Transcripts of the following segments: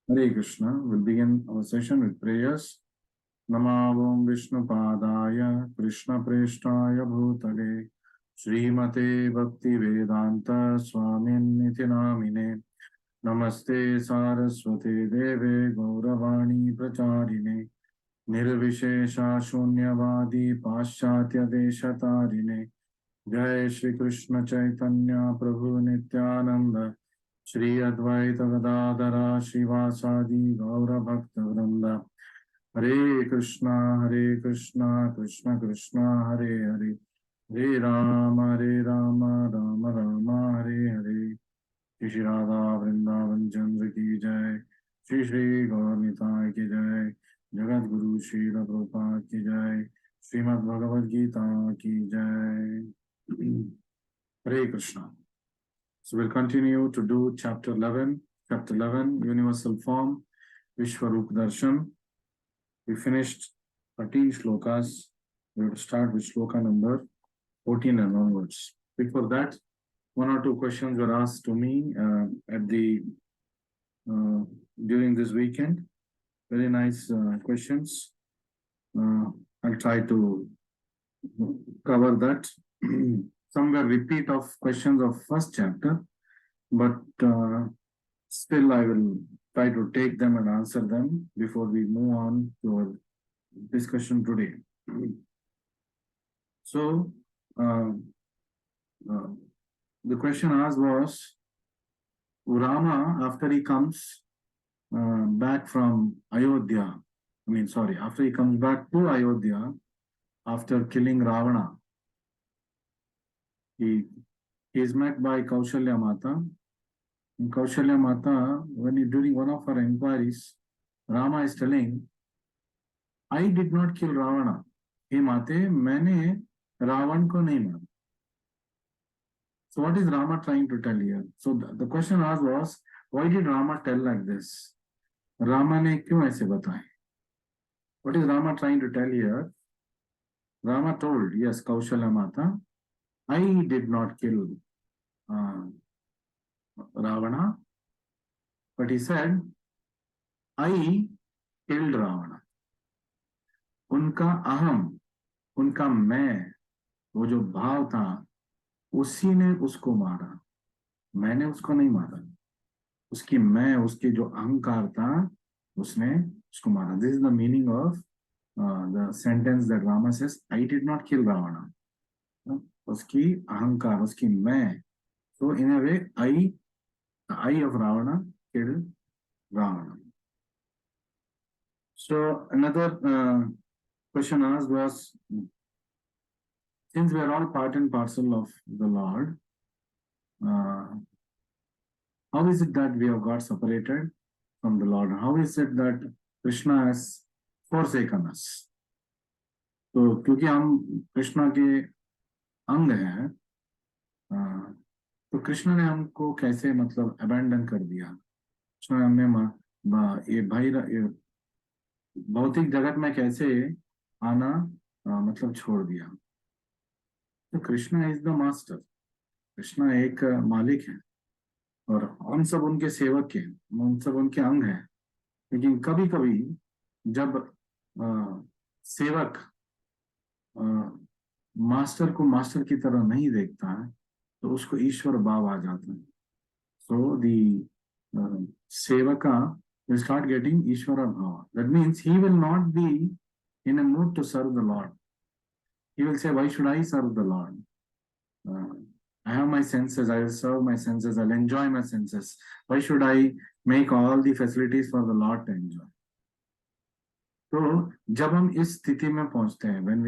Hare Krishna. We'll begin our session with prayers. Namavam Vishnu Padaya Krishna Preshtaya Bhutale Srimate Bhakti Vedanta Swamin Niti Namine Namaste Saraswate Deve Gauravani Pracharine Nirvishesha Shunyavadi Paschatya Deshatarine Jai Shri Krishna Chaitanya Prabhu Nityananda Shri Advaita Gadadhara Shivasadi Gaura Bhakta Vrinda Hare Krishna Krishna Krishna Hare Hare Hare Rama Rama Rama Hare Hare Shri Radha Vrindavan Chandra Ki Jai Shri Shri Gaur Nitai Ki Jai Jagat Guru Srila Prabhupada Ki Jai Srimad Bhagavad Gita Ki Jai Hare Krishna. So we'll continue to do chapter 11, Universal Form, Vishwarup Darshan. We finished 13 shlokas. We will start with shloka number 14 and onwards. Before that, one or two questions were asked to me during this weekend. Very nice questions. I'll try to cover that. Some were repeat of questions of first chapter, but still I will try to take them and answer them before we move on to our discussion today. So, the question asked was, Rama, after he comes back from Ayodhya, after he comes back to Ayodhya, after killing Ravana, he is met by Kaushalya Mata. And Kaushalya Mata, during one of her inquiries, Rama is telling, I did not kill Ravana. Hey Mate, मैंने रावण को नहीं मारा. So what is Rama trying to tell here? So the question asked was, why did Rama tell like this? Rama ने क्यों ऐसे बताए? What is Rama trying to tell here? Rama told, yes, Kaushalya Mata, I did not kill Ravana, but he said, I killed Ravana. उनका अहम, उनका मैं, वो जो भाव था, उसी ने उसको मारा. मैंने उसको नहीं मारा. उसकी मैं, उसके जो अहंकार था, उसने उसको मारा. This is the meaning of the sentence that Rama says, I did not kill Ravana. उसकी अहंकार, उसकी मैं. So in a way, I of Ravana killed Ravana. So another question asked was, since we are all part and parcel of the Lord, how is it that we have got separated from the Lord? How is it that Krishna has forsaken us? तो क्योंकि हम कृष्णा के अंग हैं, तो कृष्ण ने हमको कैसे अबैंडन कर दिया? कृष्ण ने हमने ये भौतिक जगत में कैसे आना छोड़ दिया? तो Krishna is the master. Krishna एक मालिक है और हम सब उनके सेवक हैं, हम सब उनके अंग हैं. लेकिन कभी कभी जब सेवक मास्टर को मास्टर की तरह नहीं देखता है, तो उसको ईश्वर भाव आ जाता है. So the sevaka will start getting Ishvara bhava. That means he will not be in a mood to serve the Lord. He will say, why should I serve the Lord? I have my senses, I will serve my senses, I'll enjoy my senses. Why should I make all the facilities for the Lord to enjoy? तो जब हम इस स्थिति में पहुंचते हैं, when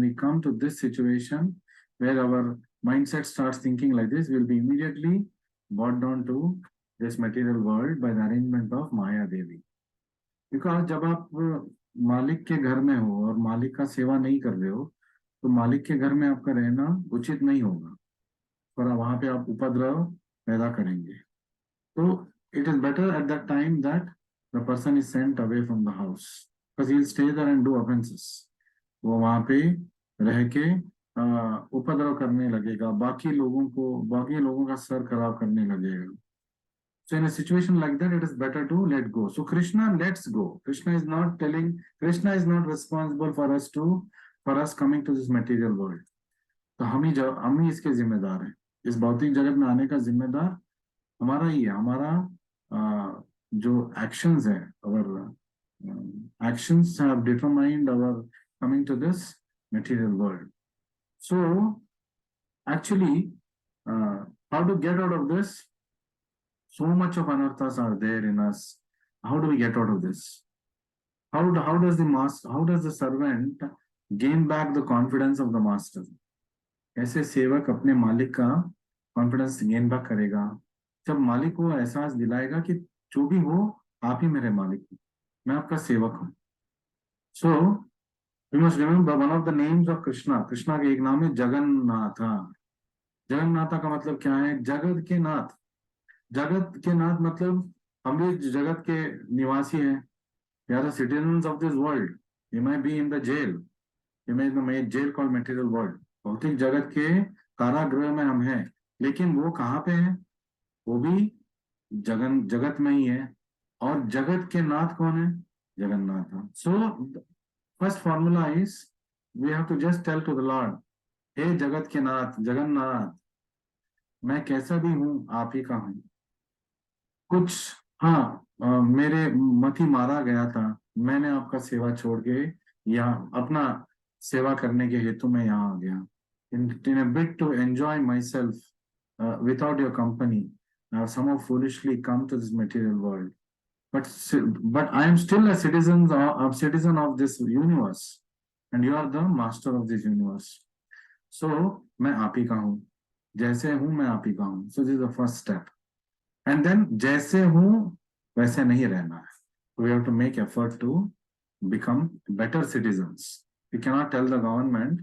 we come to this situation where our mindset starts thinking like this, we'll be immediately brought down to this material world by the arrangement of Maya Devi. Because जब आप मालिक के घर में हो और मालिक का सेवा नहीं कर रहे हो, तो मालिक के घर में आपका रहना उचित नहीं होगा, और वहां पे आप उपद्रव पैदा करेंगे. तो it is better at that time that the person is sent away from the house, because he will stay there and do offenses. वो वहां पे रह के उपद्रव करने लगेगा, बाकी लोगों का सर खराब करने लगेगा. So in a situation like that, it is better to let go. So Krishna lets go. Krishna is not telling, Krishna is not responsible for us coming to this material world. तो हम ही इसके जिम्मेदार हैं. इस भौतिक जगत में आने का जिम्मेदार हमारा ही है. हमारा जो actions है, our actions have determined our coming to this material world. So actually, how to get out of this? So much of anarthas are there in us. How do we get out of this? How does the servant gain back the confidence of the master? कैसे सेवक अपने मालिक का confidence gain back करेगा? जब मालिक को एहसास दिलाएगा कि जो भी हो आप ही मेरे मालिक हो, मैं आपका सेवक हूं. So we must remember one of the names of Krishna. Krishna के एक नाम है जगन्नाथ. जगन्नाथ का मतलब क्या है? जगत के नाथ. जगत के नाथ मतलब हम भी जगत के निवासी हैं. We are the citizens of this world. We might be in the jail. We may be in the jail called material world. भौतिक जगत के कारागृह में हम हैं, लेकिन वो कहाँ पे हैं? वो भी जगत में ही है. और जगत के नाथ कौन है? Jagannath. So first formula is we have to just tell to the Lord, हे जगत के नाथ जगन्नाथ, मैं कैसा भी हूँ आप ही का हूँ. कुछ मेरे मती मारा गया था, मैंने आपका सेवा छोड़ के यहाँ अपना सेवा करने के हेतु में यहाँ आ गया. In a bid to enjoy myself without your company, I have somehow foolishly come to this material world. But I am still a citizen of this universe, and you are the master of this universe. So मैं आप ही का हूँ. जैसे हूँ मैं आप ही का हूँ. So this is the first step. And then जैसे हूँ वैसे नहीं रहना है. We have to make effort to become better citizens. We cannot tell the government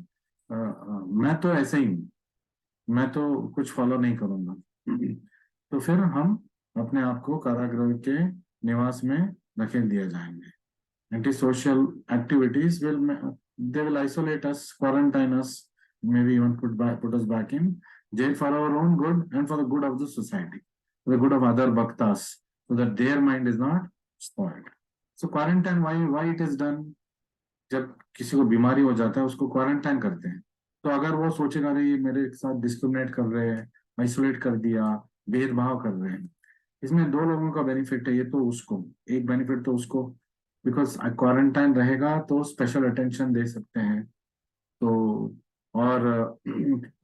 मैं तो ऐसे ही हूँ, मैं तो कुछ फॉलो नहीं करूंगा. तो फिर हम अपने आप को कारागृह के निवास में धकेल दिया जाएंगे. Antisocial activities will isolate us, quarantine us, maybe even put us back in jail for our own good and for the good of the society, for the good of other bhaktas, so that their mind is not spoiled. So quarantine, why it is done? जब किसी को बीमारी हो जाता है उसको quarantine करते हैं. तो अगर वो सोचेगा अरे मेरे साथ डिस्क्रिमिनेट कर रहे हैं, आइसोलेट कर दिया, भेदभाव कर रहे हैं, इसमें दो लोगों का बेनिफिट है. ये तो उसको एक बेनिफिट तो उसको, बिकॉज क्वारंटाइन रहेगा तो स्पेशल अटेंशन दे सकते हैं. तो और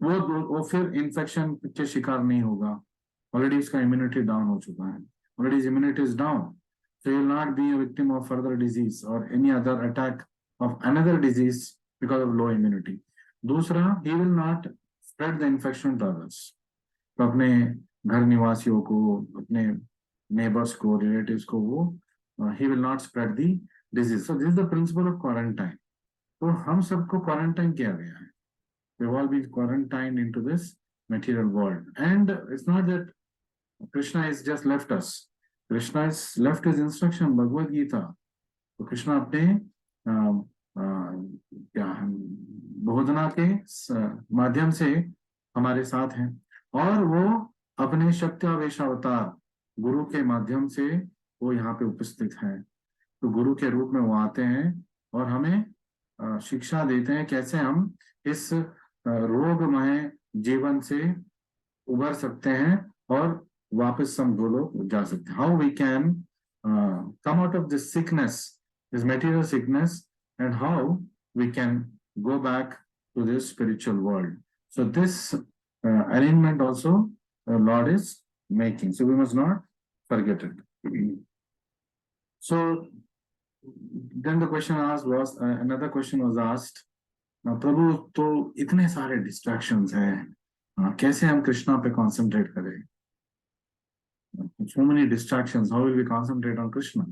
वो फिर इन्फेक्शन के शिकार नहीं होगा. ऑलरेडी उसका इम्यूनिटी डाउन हो चुका है. Already immunity is down, so you will not be a victim of further disease or any other attack of another disease because of low immunity. दूसरा, he will not spread the infection to others. तो अपने घर निवासियों को, अपने neighbors को, relatives को वो he will not spread the disease. So this is the principle of quarantine. तो हम सबको क्वारंटाइन किया गया है. We've all been quarantined into this material world. And it's not that Krishna has just left us. Krishna has left his instruction, Bhagavad Gita. तो कृष्णा अपने बोधना के माध्यम से हमारे साथ हैं, और वो अपने शक्त्यावेश अवतार गुरु के माध्यम से वो यहाँ पे उपस्थित हैं. तो गुरु के रूप में वो आते हैं और हमें शिक्षा देते हैं कैसे हम इस रोगमय जीवन से उबर सकते हैं और वापस हम गोलोक जा सकते हैं. How we can come out of this sickness, this material sickness, and how we can go back to this spiritual world. So this arrangement also Lord is making. So we must not forget it. So then the question asked was, another question was asked, प्रभु तो इतने सारे distractions हैं, कैसे हम कृष्णा पे concentrate करें? So many distractions, how will we concentrate on Krishna?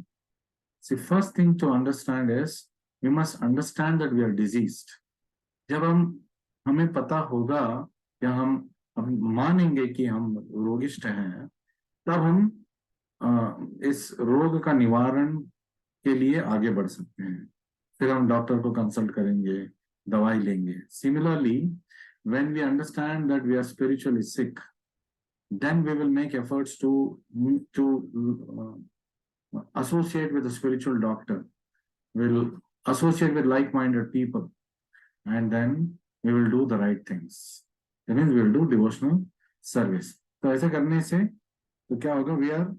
See, first thing to understand is we must understand that we are diseased. जब हमें पता होगा या हम मानेंगे कि हम रोगिष्ट हैं, तब हम इस रोग का निवारण के लिए आगे बढ़ सकते हैं. फिर हम डॉक्टर को कंसल्ट करेंगे, दवाई लेंगे. Similarly, when we understand that we are spiritually sick, then we will make efforts to associate with a spiritual doctor, will associate with like-minded people, and then we will do the right things. That means we will do devotional service. तो ऐसे करने से तो क्या होगा? We are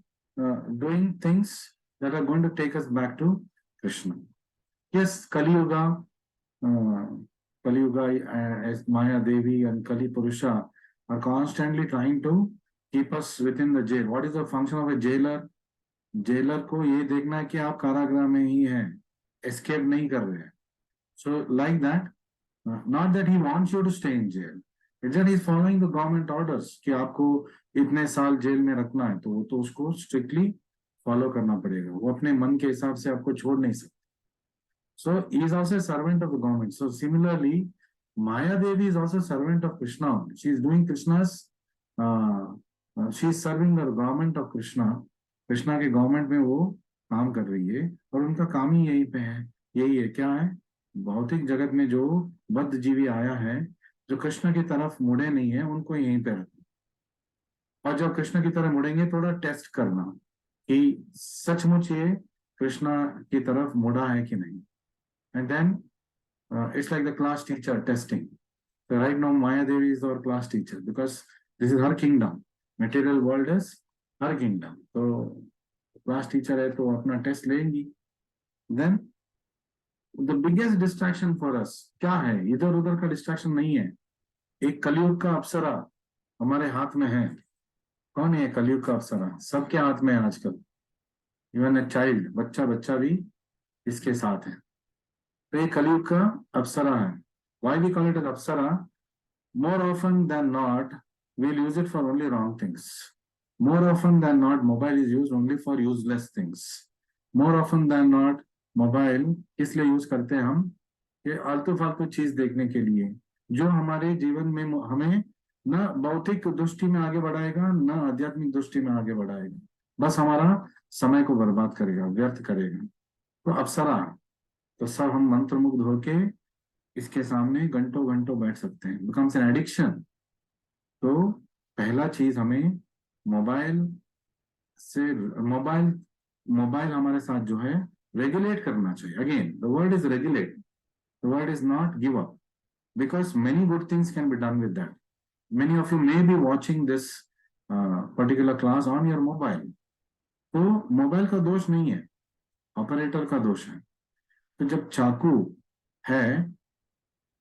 doing things that are going to take us back to Krishna. Yes, Kali Yuga, as Maya Devi and Kali Purusha are constantly trying to keep us within the jail. What is the function of a jailer? Jailer को ये देखना है कि आप कारागृह में ही हैं, escape नहीं कर रहे हैं. So like that, not that he wants you to stay in jail, it's that he's following the government orders कि आपको इतने साल जेल में रखना है, तो वो तो उसको स्ट्रिक्टली फॉलो करना पड़ेगा. वो अपने मन के हिसाब से आपको छोड़ नहीं सकते. So he is also a servant of the government. So similarly, Maya Devi is also a servant of Krishna. She is doing Krishna's, she is serving the government of Krishna. Krishna के गवर्नमेंट में वो काम कर रही है, और उनका काम ही यही पे है. यही है, क्या है? भौतिक जगत में जो बद्ध जीवी आया है, जो कृष्ण की तरफ मुड़े नहीं है, उनको यहीं पे रखना, और जब कृष्ण की तरफ मुड़ेंगे थोड़ा टेस्ट करना कि सचमुच ये कृष्णा की तरफ मुड़ा है कि नहीं. And then it's like the class teacher testing. So right now Maya Devi is our class teacher because this is her kingdom. Material world is her kingdom. So class teacher है तो अपना टेस्ट लेंगी. Then the biggest distraction for us क्या है? इधर उधर का distraction नहीं है. एक कलयुग का अप्सरा हमारे हाथ में है. कौन है कलयुग का अप्सरा? सबके हाथ में है आजकल. इवन ए चाइल्ड, बच्चा भी इसके साथ है. तो ये कलयुग का अप्सरा है. Why we call it as Apsara? More often than not, we'll use it for only wrong things. More often than not, mobile is used only for useless things. More often than not, mobile इसलिए use करते हैं हम कि आलतू फालतू चीज देखने के लिए, जो हमारे जीवन में हमें न भौतिक दृष्टि में आगे बढ़ाएगा, न आध्यात्मिक दृष्टि में आगे बढ़ाएगा, बस हमारा समय को बर्बाद करेगा, व्यर्थ करेगा. तो अप्सरा, तो सब हम मंत्र मुग्ध होके इसके सामने घंटों घंटों बैठ सकते हैं. Becomes an addiction. तो पहला चीज हमें मोबाइल से मोबाइल हमारे साथ जो है रेगुलेट करना चाहिए. Again the word is regulate, the word is not give up, because many good things can be done with that. Many of you may be watching this particular class on your mobile. तो mobile का दोष नहीं है, operator का दोष है. तो जब चाकू है,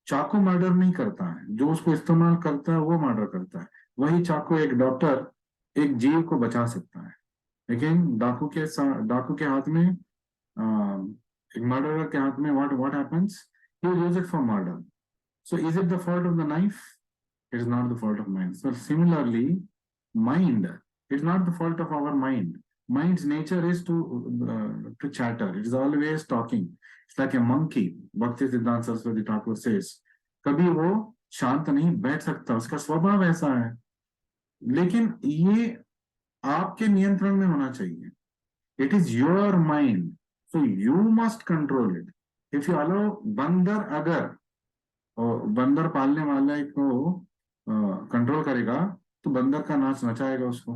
चाकू मर्डर नहीं करता है, जो उसको इस्तेमाल करता है वो मर्डर करता है. वही चाकू एक डॉक्टर एक जीव को बचा सकता है. लेकिन डाकू के हाथ में, एक मर्डरर के हाथ में, what happens? He will use it for murder. So is it the fault of the knife? It is not the fault of mind. So similarly, mind, it's not the fault of our mind. Mind's nature is to chatter. It is always talking. It's like a monkey. Bhakti Siddhanta Saraswati Thakur says, कभी वो शांत नहीं बैठ सकता, उसका स्वभाव ऐसा है. लेकिन ये आपके नियंत्रण में होना चाहिए. It is your mind, so you must control it. If you allow बंदर, अगर बंदर पालने वाले को कंट्रोल करेगा तो बंदर का नाच नचाएगा उसको.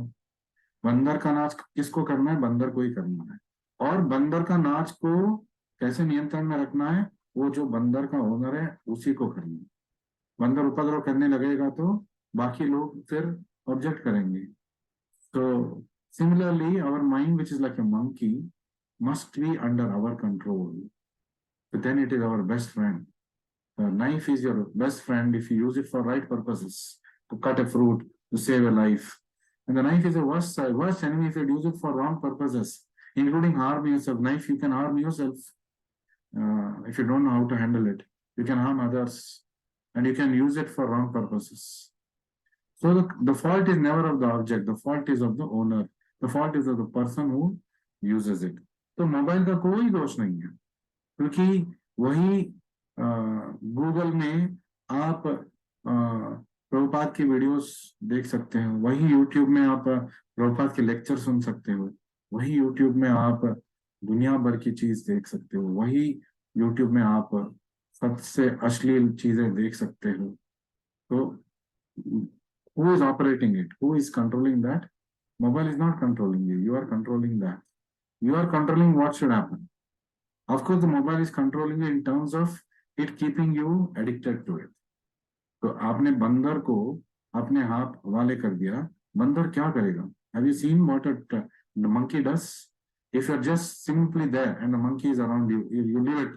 बंदर का नाच किसको करना है? बंदर को ही करना है. और बंदर का नाच को कैसे नियंत्रण में रखना है? वो जो बंदर का ओनर है उसी को करना है. बंदर उपद्रव करने लगेगा तो बाकी लोग फिर ऑब्जेक्ट करेंगे. So similarly, our mind, which is like a monkey, must be under our control. But then it is our best friend. The knife is your best friend if you use it for right purposes, to cut a fruit, to save a life. And the knife is a worst enemy if you use it for wrong purposes, including harming yourself. Knife, you can harm yourself if you don't know how to handle it. You can harm others, and you can use it for wrong purposes. So the fault is never of the object, the fault is of the owner, the fault is of the person who uses it. तो mobile का कोई दोष नहीं है, क्योंकि वही Google में आप प्रभुपाद की वीडियोस देख सकते हो, वही यूट्यूब में आप प्रभुपाद के लेक्चर सुन सकते हो, वही यूट्यूब में आप दुनिया भर की चीज देख सकते हो, वही यूट्यूब में आप सबसे अश्लील चीजें देख सकते हो. तो Who is operating it? Who is controlling that? Mobile is not controlling you. You are controlling that. You are controlling what should happen. Of course, the mobile is controlling you in terms of it keeping you addicted to it. तो आपने बंदर को अपने हाथ हवाले कर दिया, बंदर क्या करेगा? Have you seen what the monkey does? If you're just simply there and the monkey is around you, you leave it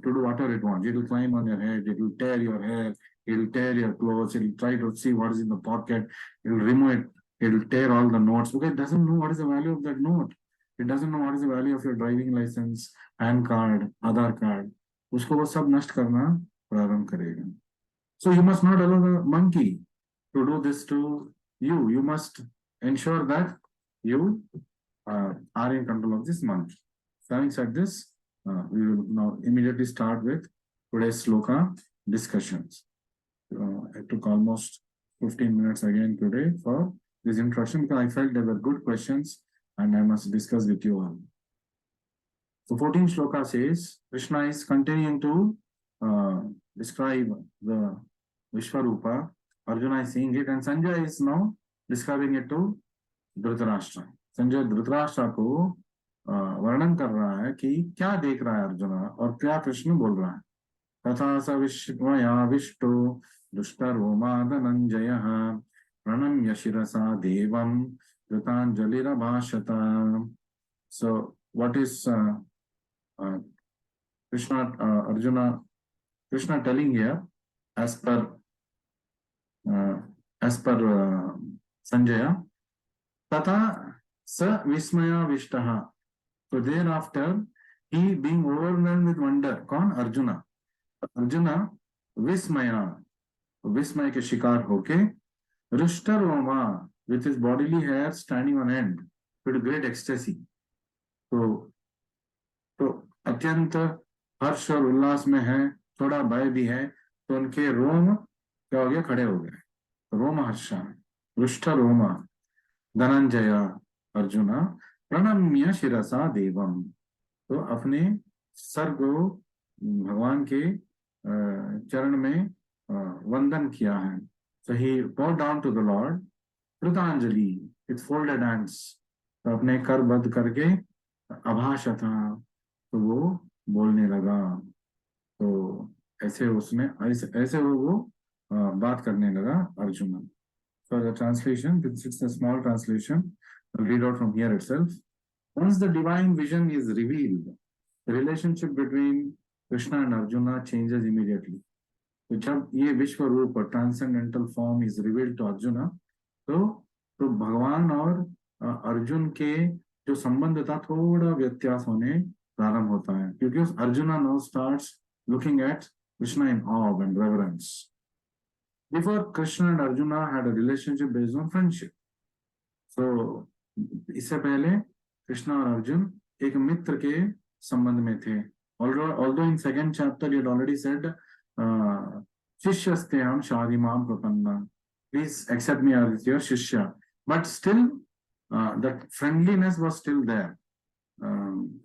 to do whatever it wants. It will climb on your head, it will tear your hair, it will tear your clothes, it will try to see what is in the pocket, it will remove it, it will tear all the notes because it doesn't know what is the value of that note. It doesn't know what is the value of your driving license, PAN card, Aadhaar card. उसको वो सब नष्ट करना प्रारंभ करेगा. So you must not allow the monkey to do this to you. You must ensure that you are in control of this monkey. So having said this, we will now immediately start with today's sloka discussions. It took almost 15 minutes again today for this introduction because I felt there were good questions and I must discuss with you all. So 14th shloka says, Krishna is continuing to describe the Vishwarupa. Arjuna is seeing it and Sanjay is now describing it to Dhritarashtra. Sanjay Dhritarashtra को वर्णन कर रहा है कि क्या देख रहा है अर्जुन और क्या कृष्ण बोल रहा है. तथा स विष्टो दुष्टरोमा धनंजयः प्रणम्य शिरसा देवं कृतांजलिरभाषत. So what is Krishna telling here as per Sanjaya? Tata sa vismaya vishtaha. So thereafter, he being overwhelmed with wonder. कौन? Arjuna. Arjuna vismaya के शिकार होके रुष्टरोमा with his bodily hair standing on end with great ecstasy. तो अत्यंत हर्ष और उल्लास में है, थोड़ा भय भी है, तो उनके रोम क्या हो गया? खड़े हो गए. रोम हर्षा रुष्ट रोमा धनंजय अर्जुना प्रणम्य शिरसा देवम. तो अपने सर को भगवान के चरण में वंदन किया है. So he bowed down to the Lord. कृतांजलि with folded hands. तो अपने कर बद्ध करके अभाषता, तो वो बोलने लगा. तो ऐसे उसने ऐसे वो बात करने लगा Arjun. So the translation, this is a small translation. I'll read out from here itself. Once the divine vision is revealed, the relationship between Krishna and Arjuna changes immediately. तो जब ये विश्व रूप transcendental form is revealed to Arjuna, तो भगवान और अर्जुन के जो संबंध था थोड़ा व्यत्यास होने प्रारंभ होता है, क्योंकि उस arjuna now starts looking at Krishna in of and reverence. Before, Krishna and Arjuna had a relationship based on friendship. So इससे पहले कृष्णा और अर्जुन एक मित्र के संबंध में थे. Although in second chapter he had already said शिष्यस्तेहम शादीमाम प्रपन्ना, please accept me as your shishya, but still that friendliness was still there.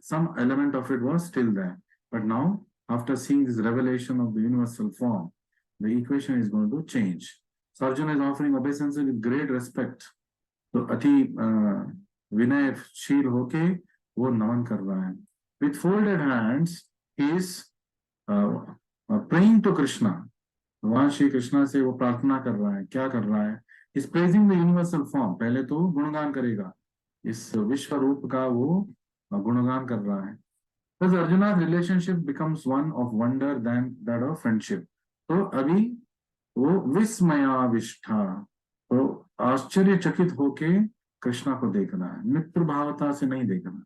Some element of it was still there. But now, after seeing this revelation of the universal form, the equation is going to change. So Arjuna is offering obeisance with great respect. तो अति विनयशील होके वो नमन कर रहा है. With folded hands, he is praying to Krishna. भगवान श्री कृष्णा से वो प्रार्थना कर रहा है. क्या कर रहा है? He is praising the universal form. पहले तो गुणगान करेगा, इस विश्व रूप का वो गुणगान कर रहा है. Thus Arjuna's relationship becomes one of wonder than that of friendship. तो अभी वो विस्मयाविष्ठा, तो आश्चर्यचकित होके कृष्णा को देखना है, मित्र भावता से नहीं देखना.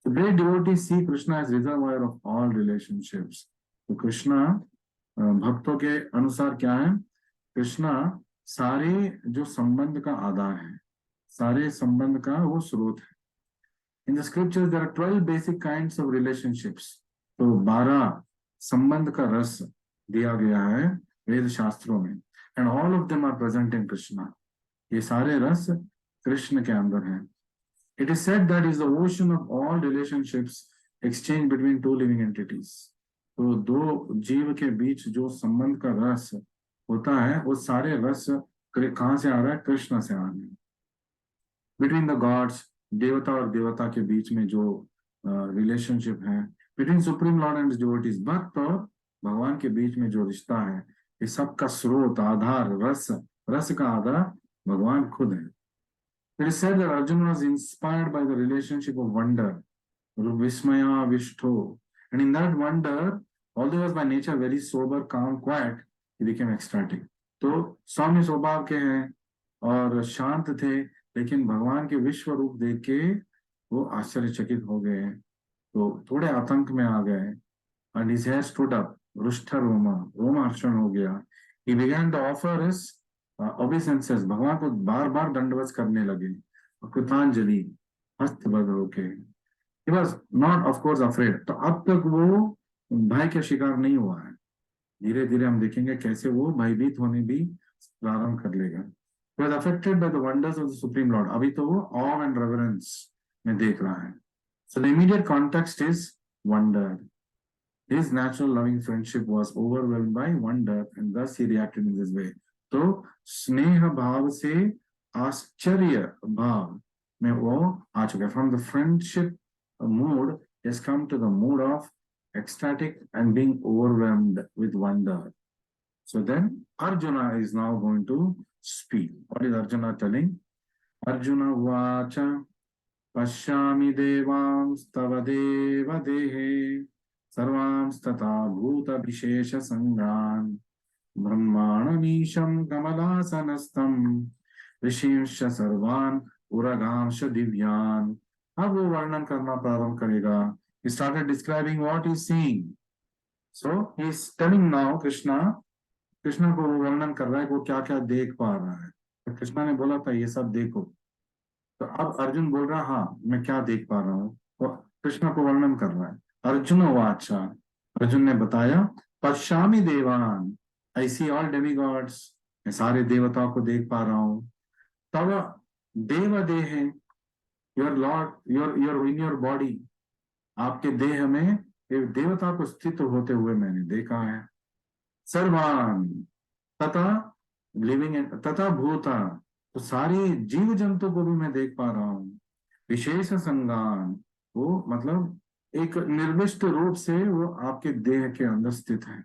The great devotees see Krishna as reservoir of all relationships. तो कृष्णा भक्तों के अनुसार क्या है? कृष्णा सारे जो संबंध का आधार है, सारे संबंध का वो स्रोत है. In the scriptures there are 12 basic kinds of relationships. तो 12 संबंध का रस दिया गया है वेद शास्त्रों में. And all of them are present in Krishna. ये सारे रस कृष्ण के अंदर हैं. It is said that is the ocean of all relationships exchanged between two living entities. तो दो जीव के बीच जो संबंध का रस होता है, वो सारे रस कहां से आ रहा है? कृष्ण से आ रहा है। बिटवीन द गॉड्स, देवता और देवता के बीच में जो रिलेशनशिप है, between supreme Lord and devotees, भक्त और भगवान के बीच में जो रिश्ता है, ये सब का स्रोत, आधार, रस, रस का आधार भगवान खुद है। It is said that Arjuna was inspired by the relationship of wonder, Vismaya, Vishtho. And in that wonder, although he was by nature very sober, calm, quiet, he became ecstatic. तो सौम्य स्वभाव के हैं और शांत थे, लेकिन भगवान के विश्व रूप देख के वो आश्चर्यचकित हो गए, तो थोड़े आतंक में आ गए। And his hair stood up, रुष्ठ Roma, रोमाहर्षण हो गया। He began to offer his obeisances, भगवान को बार बार दंडवत करने लगे, कृतांजलि, हस्तबद्ध होके। He was not of course afraid, तो अब तक वो भय के शिकार नहीं हुआ है। धीरे धीरे हम देखेंगे कैसे वो भयभीत होने भी प्रारंभ कर लेगा। He was affected by the wonders of the Supreme Lord, अभी तो वो awe and reverence में देख रहा है। So the immediate context is wonder. His natural loving friendship was overwhelmed by wonder, and thus he reacted in this way. तो स्नेह भाव से आश्चर्य भाव में वो आ चुका है। From the friendship mood has come to the mood of ecstatic and being overwhelmed with wonder. So then Arjuna is now going to speak. What is Arjuna telling? Arjuna vacha pashyami devams tava deva dehe सर्वांस्तथा भूत विशेष संज्ञान ब्रह्माणमीशं कमलासनस्थं ऋषिंश्च सर्वान् उरगांश दिव्यान्। अब वो वर्णन करना प्रारंभ करेगा। He started describing what he's seeing. So he is telling now Krishna को वो वर्णन कर रहा है कि वो क्या क्या देख पा रहा है। तो कृष्णा ने बोला था ये सब देखो, तो अब अर्जुन बोल रहा हाँ मैं क्या देख पा रहा हूँ, वो कृष्णा को वर्णन कर रहा है। अर्जुन वाचा, अर्जुन ने बताया, पश्यामि देवान, आई सी ऑल डेमिगॉड्स, मैं सारे देवताओं को देख पा रहा हूँ। तब देव देह, your Lord, your in your body, आपके देह में एक देवता को स्थित होते हुए मैंने देखा है। सर्वान, तथा लिविंग तथा भूता, तो सारे जीव जंतु को भी मैं देख पा रहा हूँ। विशेष संज्ञान, वो मतलब एक निर्दिष्ट रूप से वो आपके देह के अंदर स्थित है।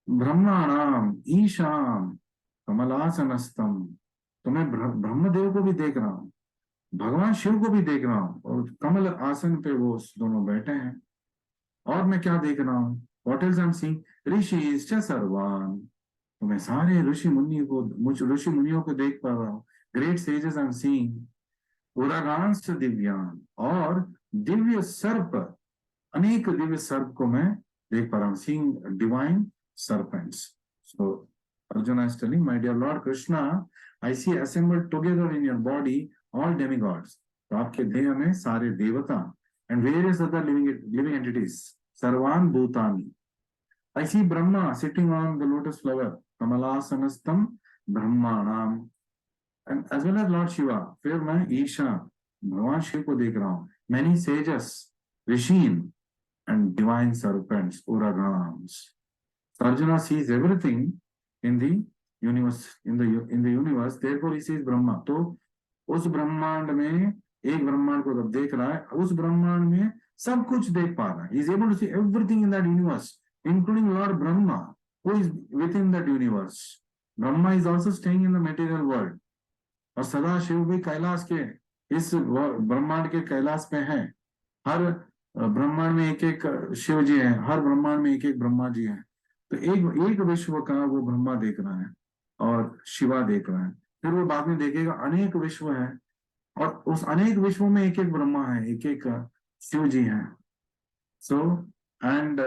ब्रह्माणाम ईशाम कमलासनस्तम, तो मैं ब्रह्मदेव को भी देख रहा हूँ, भगवान शिव को भी देख रहा हूँ, और कमल आसन पे वो दोनों बैठे हैं। और मैं क्या देख रहा हूँ? What else I'm seeing? ऋषि सर्वान, तो मैं सारे ऋषि मुनियों को देख पा रहा हूँ। Great sages I am seeing. उरगांश दिव्यान, और दिव्य सर्प, अनेक दिव्य सर्प को मैं देख पा रहा हूँ। Seeing divine serpents. So Arjuna is telling, my dear Lord Krishna, I see assembled together in your body all demigods. तो आपके देह में सारे देवता and various other living entities, सर्वान भूतानि. I see Brahma sitting on the lotus flower, कमलासनस्थम ब्रह्माणाम, and as well as Lord Shiva. फिर मैं ईशा, भगवान शिव को देख रहा हूँ. Many sages, Rishi and divine serpents, uragams. So Arjuna sees everything in the universe, in the universe. Therefore he sees Brahma. तो उस ब्रह्मांड में एक ब्रह्मांड को जब देख रहा है, उस ब्रह्मांड में सब कुछ देख पा रहा है. He is able to see everything in that universe, including Lord Brahma, who is within that universe. Brahma is also staying in the material world. और सदा शिव भी कैलाश के, इस ब्रह्मांड के कैलाश पे हैं. हर ब्रह्मांड में एक एक शिव जी हैं, हर ब्रह्मांड में एक एक ब्रह्मा जी हैं. तो एक विश्व का वो ब्रह्मा देख रहा है और शिवा देख रहा है. फिर वो बाद में देखेगा अनेक विश्व है, और उस अनेक विश्वों में एक एक ब्रह्मा है, एक एक शिव जी हैं. सो एंड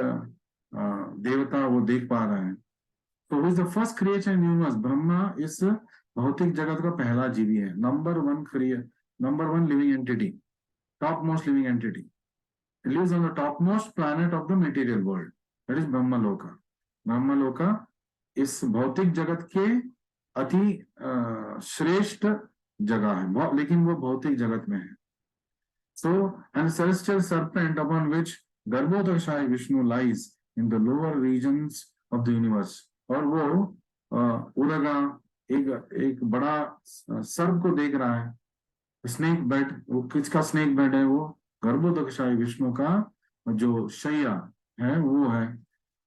देवता वो देख पा रहे हैं. तो is the first creation in universe. Brahma इस भौतिक जगत का पहला जीवी है. Number one living entity, top most living entity. It lives on the topmost planet of the material world. That is ब्रह्मलोका. ब्रह्मलोका इस भौतिक जगत के अति श्रेष्ठ जगह है, लेकिन वो भौतिक जगत में है. So, and celestial serpent upon which गर्भोदशाय Vishnu lies in the lower regions of the universe. और वो उरगा एक एक बड़ा सर्प को देख रहा है, स्नेक बेड। वो किसका स्नेक बेड है? वो गर्भोदकशाही विष्णु का जो शैया है वो है।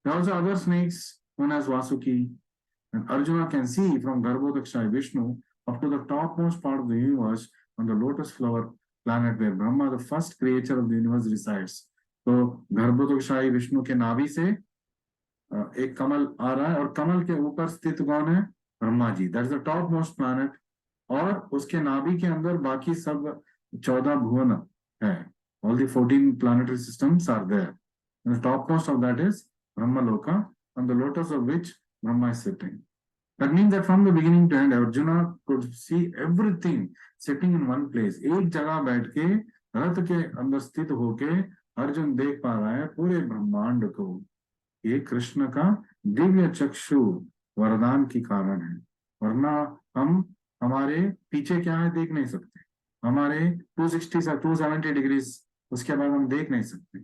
Also other snakes known as Vasuki, and Arjuna can see from Garbhodakshayi Vishnu up to the topmost part of the universe on the lotus flower planet where Brahma, the first creature of the universe, resides. तो गर्भोदकशाही विष्णु के नाभि से एक कमल आ रहा है, और कमल के ऊपर स्थित कौन है? Brahma ji. That is the top most planet. और उसके नाभि के अंदर बाकी सब 14 भुवन है। All the 14 planetary systems are there. The top most of that is Brahmaloka, on the lotus of which Brahma is sitting. That means that from the beginning to end, Arjuna could see everything sitting in one place. एक जगह बैठ के रथ के अंदर स्थित होके अर्जुन देख पा रहा है पूरे ब्रह्मांड को। ये कृष्ण का दिव्य चक्षु वरदान की कारण है, वरना हम हमारे पीछे क्या है देख नहीं सकते। हमारे 260 से 270 डिग्रीज उसके बाद हम देख नहीं सकते।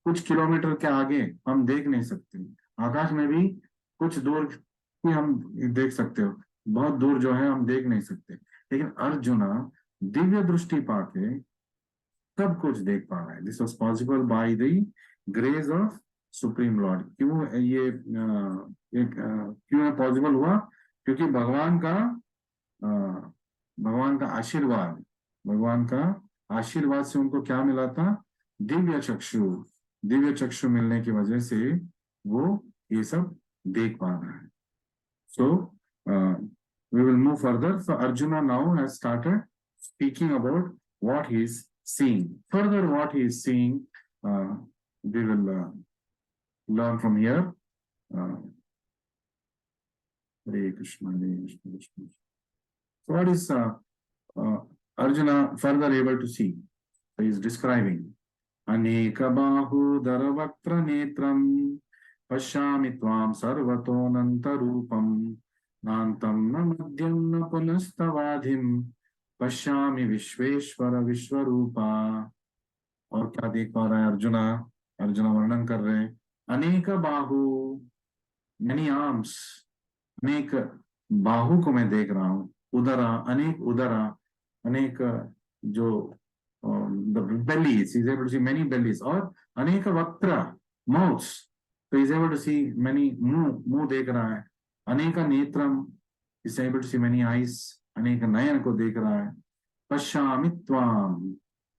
कुछ किलोमीटर के आगे हम देख नहीं सकते। आकाश में भी कुछ दूर भी हम देख सकते हो, बहुत दूर जो है हम देख नहीं सकते। लेकिन अर्जुना दिव्य दृष्टि पाके सब कुछ देख पा रहा है। This was possible by the grace of supreme Lord. क्यों ये क्यों पॉसिबल हुआ? क्योंकि भगवान का आशीर्वाद, भगवान का आशीर्वाद से उनको क्या मिला था? दिव्य चक्षु। दिव्य चक्षु मिलने की वजह से वो ये सब देख पा रहा है। सो we will move further. So Arjuna now has started speaking about what he is seeing. Further, what he is seeing, we will learn from here. Hare Krishna, Hare Krishna, Krishna. So what is Arjuna further able to see? So he is describing. Aneka bahudara vaktra netram pashyami tvam sarvatonanta rupam नान्तं न मध्यं न पुनस्तवाधिं पश्यामि विश्वेश्वर विश्वरूपा। और क्या देख पा रहा है अर्जुना? अर्जुना वर्णन कर रहे हैं अनेक बाहु, मेनी आर्म्स, अनेक बाहु को मैं देख रहा हूं। उदरा, अनेक उदरा, अनेक जो bellies, he is able to see many bellies। और अनेक वक्त्र, mouths, so he is able to see many मुंह देख रहा है। अनेक नेत्रम, is able to see many eyes, अनेक नयन को देख रहा है। पश्यामि त्वाम,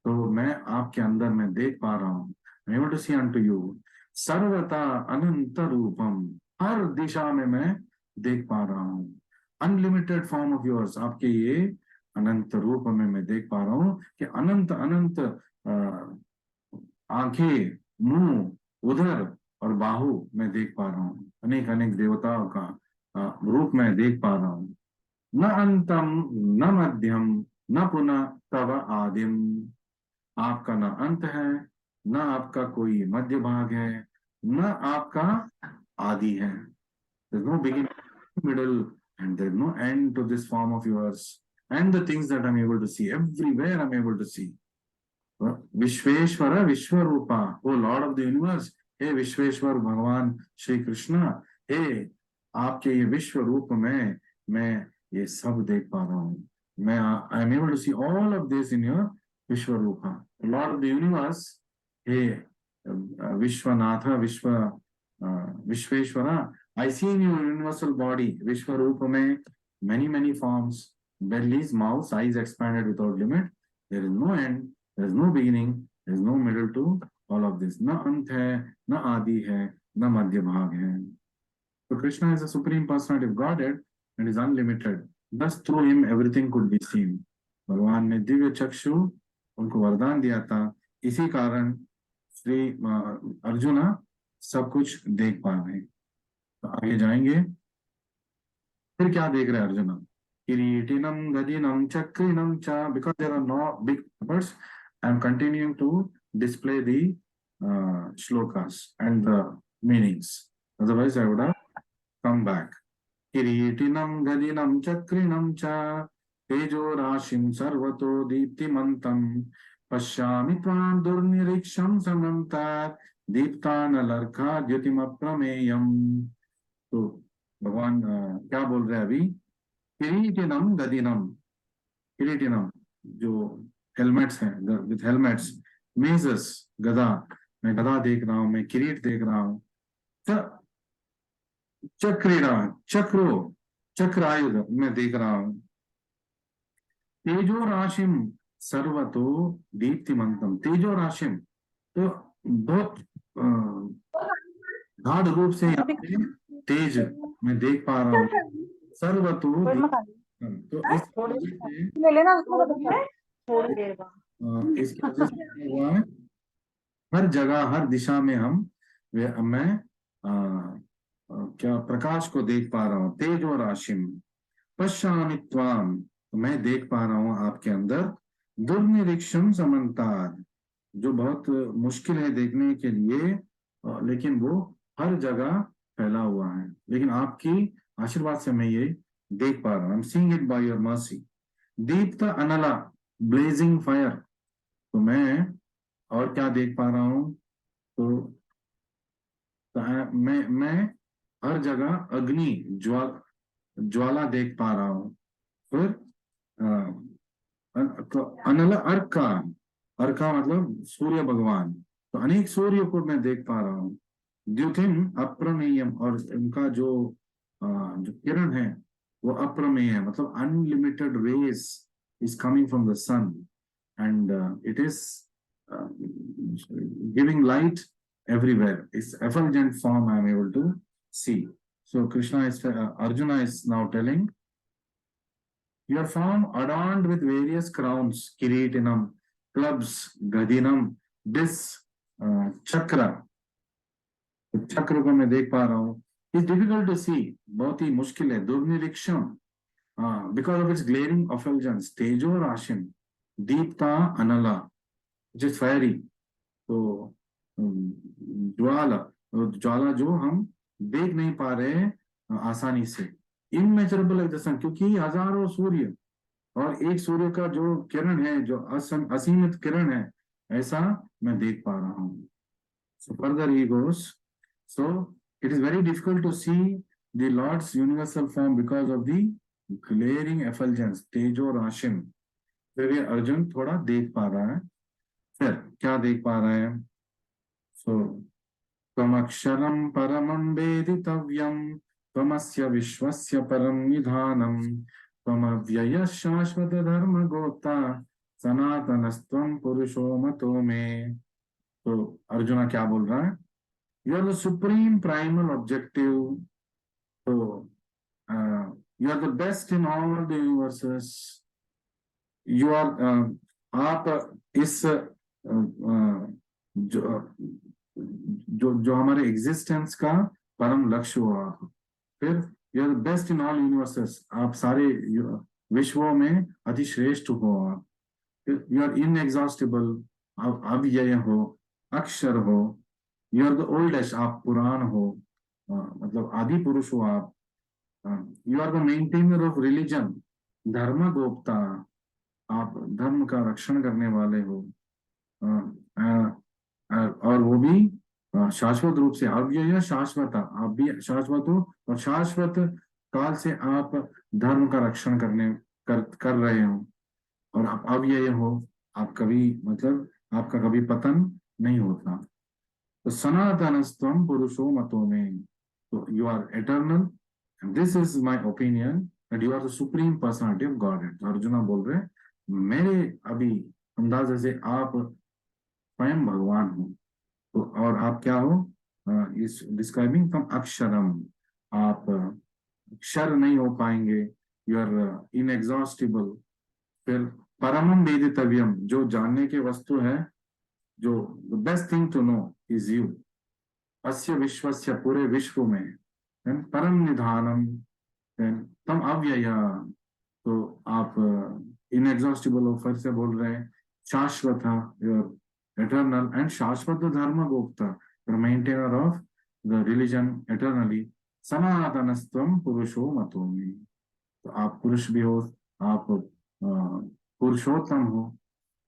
तो मैं आपके अंदर मैं देख पा रहा हूँ। I'm able to see unto you। सर्वता अनंत रूपम, हर दिशा में मैं देख पा रहा हूँ। अनलिमिटेड फॉर्म ऑफ योर्स, आपके ये अनंत रूप में मैं देख पा रहा हूँ कि अनंत अनंत आंखें, मुंह, उधर और बाहु मैं देख पा रहा हूँ। अनेक अनेक देवताओं का रूप में देख पा रहा हूँ। न अंतम न मध्यम न पुनः तव आदिम, आपका न अंत है, न आपका कोई मध्य भाग है, न आपका आदि है। There's no beginning, middle, and there's no end to this form of yours and the things that I'm able to see. Everywhere I'm able to see. Vishweshwar विश्वरूपा, O lord of the universe, हे विश्वेश्वर भगवान श्री कृष्ण, हे आपके ये विश्व रूप में मैं ये सब देख पा रहा हूँ। मैं I am able to see all of this in your विश्व रूपा। लॉर्ड ऑफ द यूनिवर्स, हे Vishwanath, Vishweshwara, I see in your universal body, विश्व रूप में many many forms, bellies, mouths, eyes expanded without limit. There is no end, there is no beginning, there is no middle to all of this. न अंत है, न आदि है, न मध्य भाग है। So Krishna is the supreme personality of Godhead and is unlimited. Thus through him everything could be seen. भगवान ने दिव्य चक्षु उनको वरदान दिया था, इसी कारण श्री अर्जुना सब कुछ देख पा रहे हैं। तो आगे जाएंगे, फिर क्या देख रहे हैं अर्जुना? किरीटिनम गदिनम चक्रिनम च, because there are no big words, I am continuing to display the shlokas and the meanings. Otherwise, I would have come back. किरीटिनम गदिनम चक्रिनम च तेजो राशिं सर्वतो दीप्तिमन्तं पश्यामि त्वां दुर्निरीक्षं समन्तात् दीप्तानलर्का द्युतिमप्रमेयम्। तो भगवान क्या बोल रहे हैं अभी? किरीटिनम गदिनम, किरीटिनम जो हेलमेट्स हैं, विथ हेलमेट्स, मेजस गदा, मैं गदा देख रहा हूँ, मैं किरीट देख रहा हूँ। चक्रीड़ा, चक्रो, चक्र आयुध मैं देख रहा हूँ। तेजो राशिम सर्वतो दीप्तिमंतम, तेजो राशिम, तो बहुत गाढ़ रूप से यहाँ पे तेज मैं देख पा रहा हूँ। सर्वतो दीप्तिमंतम, तो इस वजह से ले लेना उसमें थोड़ी देर बाद। इसकी वजह से क्या हुआ है, हर जगह हर दिशा में हम मैं क्या प्रकाश को देख पा रहा हूँ। तेजो राशिम पश्यामि त्वाम, तो मैं देख पा रहा हूँ आपके अंदर। दुर्निरीक्षम समन्तार, जो बहुत मुश्किल है देखने के लिए, लेकिन वो हर जगह फैला हुआ है, लेकिन आपकी आशीर्वाद से मैं ये देख पा रहा हूँ। आई am seeing it by your mercy. दीप्त अनला, ब्लेजिंग फायर, तो मैं और क्या देख पा रहा हूँ, तो मैं हर जगह अग्नि ज्वाला देख पा रहा हूँ। फिर तो अनल अर्का, अर्का मतलब सूर्य भगवान, तो अनेक सूर्य को मैं देख पा रहा हूँ। द्युतिम अप्रमेयम, और उनका जो किरण है वो अप्रमेय है, मतलब unlimited rays is coming from the sun, and it is giving light everywhere. Its effulgent form I am able to see. So Krishna is, Arjuna is now telling, your form adorned with various crowns, kiritinam, clubs, gadinam, this chakra, चक्र को मैं देख पा रहा हूँ। It's difficult to सी, बहुत ही मुश्किल है। दुर्निरीक्षण, बिकॉज ऑफ इट्स ग्लेरिंग ऑफल्जेंस, तेजो राशिम दीप्ता अनला, विच इज फायरी, तो ज्वाला, ज्वाला जो हम देख नहीं पा रहे हैं आसानी से। इमेजरेबल एट द सन, क्योंकि हजारों सूर्य और एक सूर्य का जो किरण है, जो असीमित किरण है, ऐसा मैं देख पा रहा हूँ। So further he goes, so it is very difficult to see the Lord's universal form because of the glaring effulgence, तेजो राशिम। फिर ये अर्जुन थोड़ा देख पा रहा है। फिर क्या देख पा रहा है, सो त्वमक्षरं परमं वेदितव्यं, त्वमस्य विश्वस्य परं निधानम्, त्वमव्ययः शाश्वत धर्म गोप्ता, सनातनस्त्वं पुरुषो मतो मे। तो अर्जुना क्या बोल रहा है, you are the supreme primal objective, तो you are the best in all the universes, you are, आप इस जो जो जो हमारे एग्जिस्टेंस का परम लक्ष्य हो आप। फिर you are best in all universes, आप सारे विश्वों में अधिश्रेष्ठ हो आप। फिर यू आर इनएग्जॉस्टिबल, आप अव्यय हो, अक्षर हो। यू आर द ओल्डेस्ट, आप पुराण हो, मतलब आदि पुरुष हो आप। You are the maintainer of religion, धर्म गोप्ता, आप धर्म का रक्षण करने वाले हो। और वो भी शाश्वत रूप से, अव्यय शाश्वत, आप भी शाश्वत हो, और शाश्वत काल से आप धर्म का रक्षण कर रहे हो, और आप अव्यय हो, आप कभी, मतलब आपका कभी पतन नहीं होता। तो सनातनस्त्वम पुरुषो मतो में, तो you are eternal, this is my opinion that you are the supreme personality of God. Arjuna बोल रहे हैं, मेरे अभी अंदाजे से आप स्वयं भगवान हो। तो और आप क्या हो, इस डिस्क्राइबिंग फ्रॉम अक्षरम, आप अक्षर नहीं हो पाएंगे, यू आर इनएग्जॉस्टिबल। फिर परमम वेदितव्यम, जो जानने के वस्तु है, जो the best thing to know is you, अस्य विश्वस्य, पूरे विश्व में। परम निधानम, तम अव्यय, तो आप इनएग्जॉस्टिबल हो, फिर से बोल रहे हैं। शाश्वत, एटर्नल, एंड शाश्वत धर्म गोप्ता, maintainer of the religion eternally. सनातनस्त्वम पुरुषो मतो में, तो आप पुरुष भी हो, आप पुरुषोत्तम हो,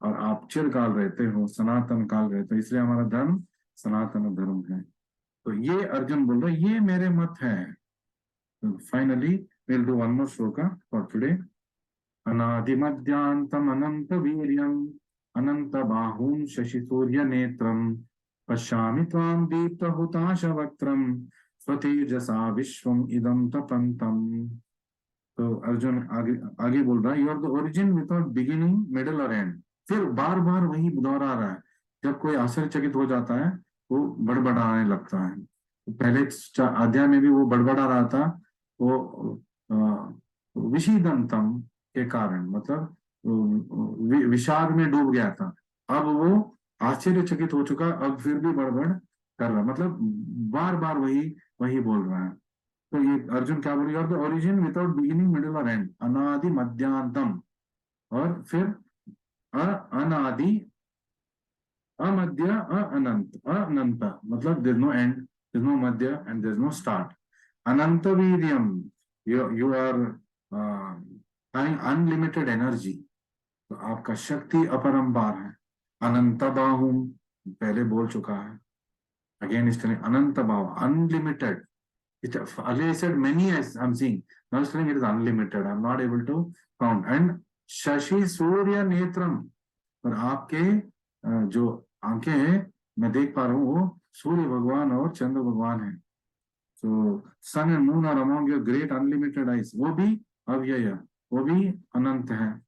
और आप चिरकाल रहते हो, सनातन काल रहते हो, इसलिए हमारा धर्म सनातन धर्म है। तो ये अर्जुन बोल रहे, ये मेरे मत है। Finally we'll do one more shloka for today. अनादिमध्यान्तम् अनन्तवीर्यम् अनन्तबाहुं शशिसूर्यनेत्रम् पश्यामि त्वां दीप्तहुताशवक्त्रम् स्वतेजसा विश्वम् इदं तपन्तम्. तो अर्जुन आगे आगे बोल रहा है, you are the origin without beginning middle और एंड. फिर बार बार वही दोहरा रहा है. जब कोई आश्चर्यचकित हो जाता है वो बड़बड़ाने लगता है. पहले अध्याय में भी वो बड़बड़ा रहा था, वो विषीदंतम के कारण, मतलब विषाद में डूब गया था. अब वो आश्चर्यचकित हो चुका, अब फिर भी बड़बड़ कर रहा, मतलब बार बार वही बोल रहा है. तो ये अर्जुन क्या बोल रहा है, the origin without beginning middle और एंड, अनादि मध्यांतम, और फिर अनादि अमध्य अनंत, अनंत मतलब there no end, there no मध्य एंड देयर नो स्टार्ट. अनंत वीर्यम, you are having unlimited energy, तो आपका शक्ति अपरंपार है. अनंत बाहुम पहले बोल चुका है, अगेन इस तरह अनंत बाहु, unlimited. Earlier I said many as I'm seeing. Now it's telling it is unlimited. I'm not able to count. And Shashi Surya Netram, और आपके जो आंखें हैं मैं देख पा रहा हूँ, वो सूर्य भगवान और चंद्र भगवान है. So sun and moon are among your great unlimited eyes. वो भी अव्यय, वो भी अनंत है.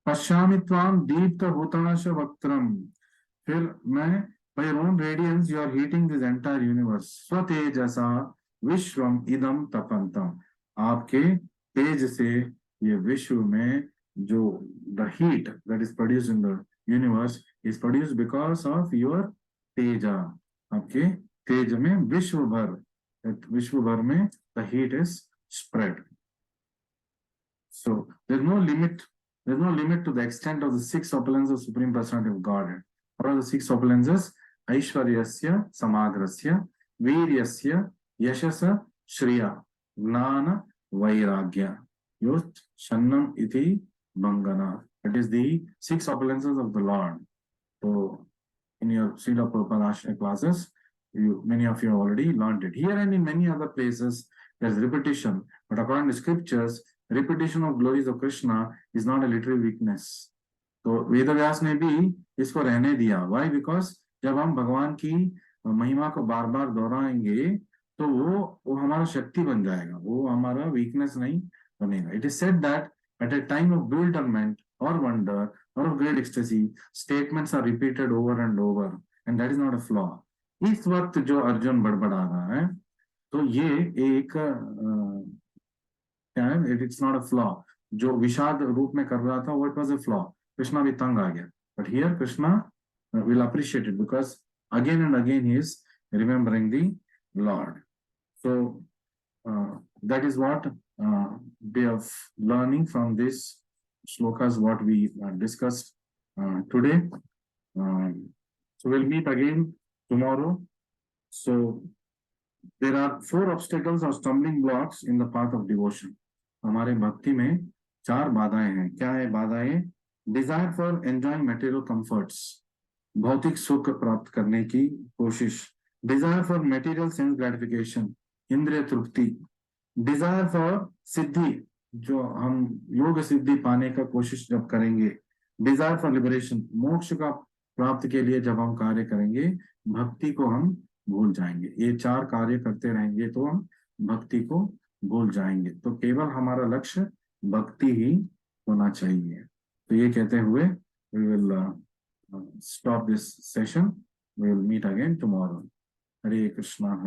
पश्यामि त्वाम दीप्त हुताश वक्त्रम, फिर मैं by your own radiance you are heating this entire universe. स्वतेजसा विश्वम इदम तपंतम, आपके तेज से ये विश्व में जो the heat that is produced in the universe is produced because of your Teja. आपके तेज में विश्व भर में the heat is spread. So there's no limit to the extent of the 6 opulences of Supreme Personality of Godhead. What are the 6 opulences? Aishwaryasya, Samagrasya, Viryasya, Yashasa, Shriya, Gnana, Vairagya. Yot Shannam iti Bangana. It is the 6 opulences of the Lord. So in your Srila Prabhupada Ashraya classes, many of you have already learned it. Here and in many other places, there's repetition. But according to scriptures, repetition of glories of Krishna is not a literary weakness. तो वेदव्यास ने भी इसको रहने दिया. Why? Because जब हम भगवान की महिमा को बार बार दोहराएंगे तो वो हमारा शक्ति बन जाएगा, वो हमारा वीकनेस नहीं बनेगा. It is said that at a time of bewilderment or wonder or of great ecstasy, statements are repeated over and over, and that is not a flaw. इस वक्त जो अर्जुन बड़बड़ा रहा है तो ये एक क्या है, इट्स नॉट अ फ्लॉ. जो विषाद रूप में कर रहा था वो it was a flaw. Krishna भी तंग आ गया, but here Krishna will appreciate it because again and again he is remembering the lord. So that is what way of learning from this shlokas what we discussed today. So we'll meet again tomorrow. So there are 4 obstacles or stumbling blocks in the path of devotion. हमारे भक्ति में 4 बाधाएं हैं. क्या है बाधाएं? Desire for enjoying material comforts, भौतिक सुख प्राप्त करने की कोशिश. Desire for material sense gratification, इंद्रिय तृप्ति. डिजायर फॉर सिद्धि, जो हम योग सिद्धि पाने का कोशिश जब करेंगे. डिजायर फॉर लिबरेशन, मोक्ष का प्राप्त के लिए जब हम कार्य करेंगे भक्ति को हम भूल जाएंगे. ये 4 कार्य करते रहेंगे तो हम भक्ति को भूल जाएंगे. तो केवल हमारा लक्ष्य भक्ति ही होना चाहिए. तो ये कहते हुए we will stop this session. We will meet again tomorrow. Hare Krishna.